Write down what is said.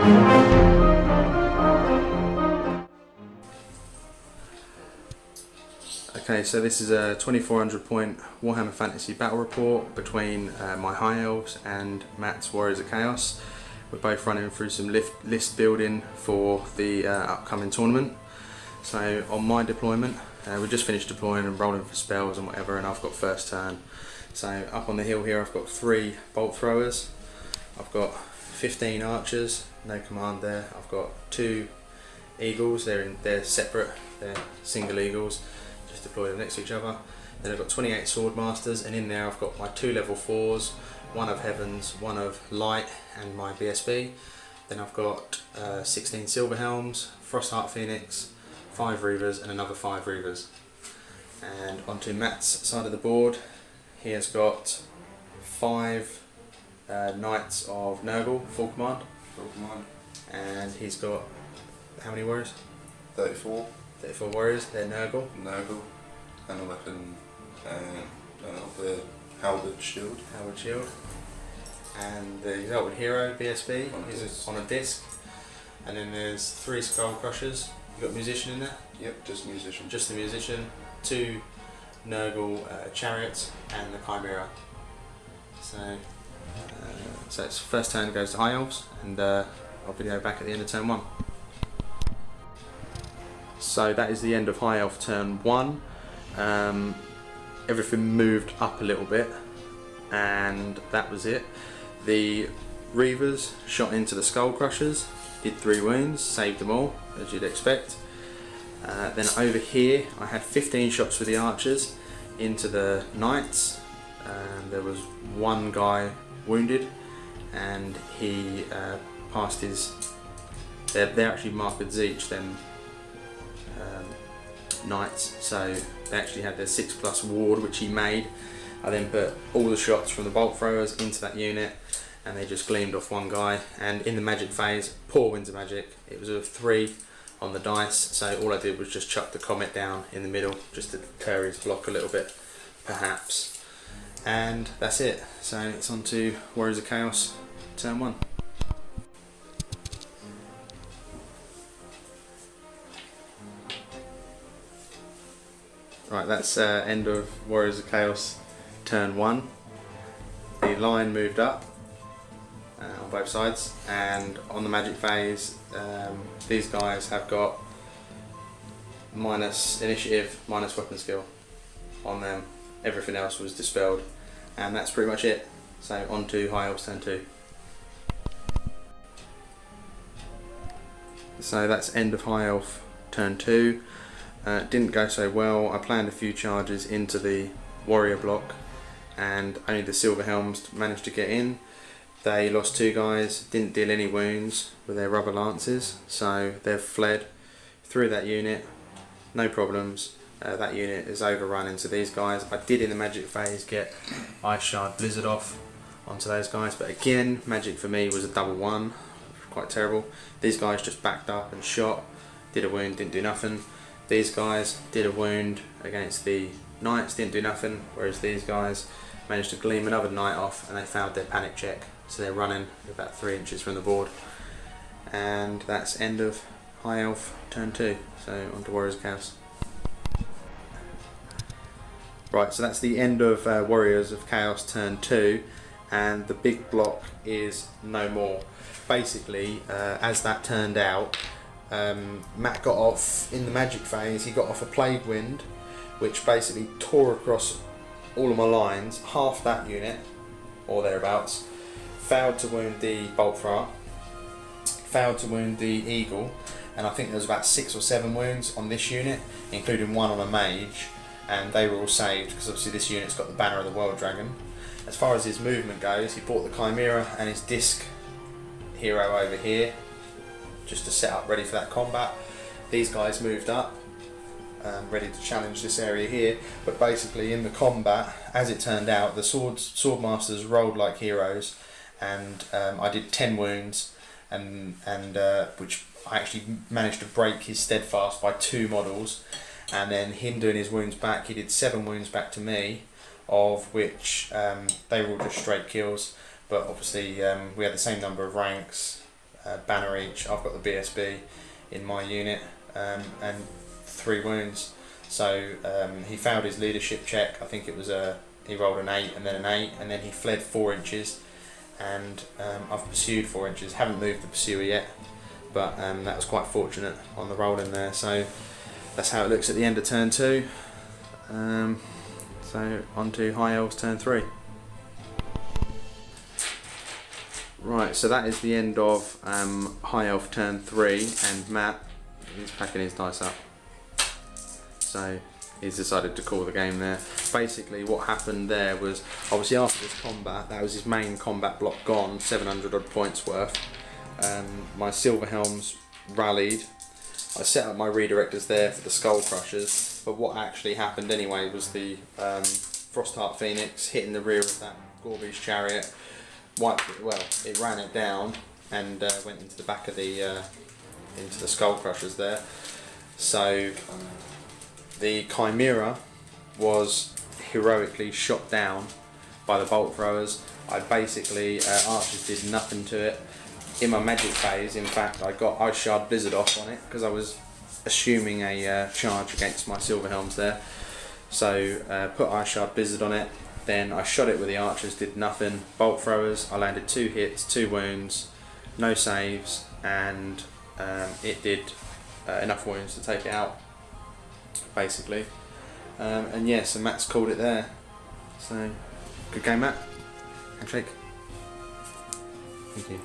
Okay, so this is a 2400 point Warhammer Fantasy battle report between my High Elves and Matt's Warriors of Chaos. We're both running through some list building for the upcoming tournament. So on my deployment, we just finished deploying and rolling for spells and whatever, and I've got first turn. So up on the hill here I've got 3 bolt throwers, I've got 15 archers, no command there, I've got 2 eagles, they're separate, they're single eagles, just deploy them next to each other. Then I've got 28 sword masters, and in there I've got my 2 level 4s, 1 of heavens, 1 of light, and my BSB. Then I've got 16 silver helms, Frostheart Phoenix, 5 reavers, and another 5 reavers. And onto Matt's side of the board, he has got 5 knights of Nurgle, full command. Full command. And he's got how many warriors? 34. 34 warriors, they're Nurgle. Nurgle, and a weapon, the halberd shield. Halberd shield. And the Exalted Hero, BSB, is on a disc. And then there's 3 Skull Crushers. You got Musician in there? Yep, just Musician. Just the Musician. 2 Nurgle Chariots, and the Chimera. So it's first turn goes to High Elves, and I'll video back at the end of turn 1. So that is the end of High Elf turn 1. Everything moved up a little bit, and that was it. The Reavers shot into the Skull Crushers, did 3 wounds, saved them all, as you'd expect. Then over here I had 15 shots with the archers into the Knights, and there was 1 guy wounded, and he passed his... They're actually marked with Zeech, them Knights, so they actually had their 6+ ward, which he made. I then put all the shots from the bolt throwers into that unit, and they just gleamed off 1 guy. And in the magic phase, poor winds of magic, it was a 3 on the dice, so all I did was just chuck the comet down in the middle just to deter his block a little bit, perhaps. And that's it. So it's on to Warriors of Chaos turn 1. Right, that's end of Warriors of Chaos turn 1. The line moved up on both sides, and on the magic phase these guys have got minus initiative, minus weapon skill on them. Everything else was dispelled, and that's pretty much it. So on to High Elves turn 2. So that's end of High Elf turn 2. Didn't go so well. I planned a few charges into the warrior block, and only the Silver Helms managed to get in. They lost 2 guys, didn't deal any wounds with their rubber lances, so they've fled through that unit, no problems. That unit is overrun into these guys. I did in the magic phase get Ice Shard Blizzard off onto those guys, but again, magic for me was a double 1, quite terrible. These guys just backed up and shot, did a wound, didn't do nothing. These guys did a wound against the Knights, didn't do nothing, whereas these guys managed to gleam another Knight off, and they failed their panic check, so they're running about 3 inches from the board. And that's end of High Elf turn 2, so on to Warriors of Chaos. Right, so that's the end of Warriors of Chaos turn 2, and the big block is no more. Basically, as that turned out, Matt got off, in the magic phase, he got off a Plague Wind, which basically tore across all of my lines, half that unit, or thereabouts, failed to wound the Bolt Thrower, failed to wound the Eagle, and I think there was about 6 or 7 wounds on this unit, including 1 on a Mage, and they were all saved, because obviously this unit's got the banner of the World Dragon. As far as his movement goes, he brought the Chimera and his disc hero over here, just to set up ready for that combat. These guys moved up, ready to challenge this area here, but basically in the combat, as it turned out, the Swordmasters rolled like heroes, and I did 10 wounds, and which I actually managed to break his steadfast by 2 models, and then him doing his wounds back, he did 7 wounds back to me, of which they were all just straight kills, but obviously we had the same number of ranks, banner each. I've got the BSB in my unit, and 3 wounds. So he failed his leadership check. I think it was he rolled an 8 and then an 8, and then he fled 4 inches, and I've pursued 4 inches. Haven't moved the pursuer yet, but that was quite fortunate on the roll in there. So that's how it looks at the end of turn 2. So on to High Elves turn 3. Right, so that is the end of High Elf turn 3, and Matt, he's packing his dice up. So he's decided to call the game there. Basically what happened there was, obviously after this combat, that was his main combat block gone, 700 odd points worth. My Silver Helms rallied. I set up my redirectors there for the Skull Crushers, but what actually happened anyway was the Frostheart Phoenix hitting the rear of that Gorby's chariot, wiped it, well, it ran it down and went into the back of the Skull Crushers there. So the Chimera was heroically shot down by the bolt throwers. I basically, archers did nothing to it. In my magic phase, in fact, I got Ice Shard Blizzard off on it because I was assuming a charge against my Silver Helms there. So put Ice Shard Blizzard on it, then I shot it with the archers, did nothing. Bolt throwers, I landed 2 hits, 2 wounds, no saves, and it did enough wounds to take it out, basically. And yeah, so Matt's called it there. So good game, Matt. Handshake. Thank you.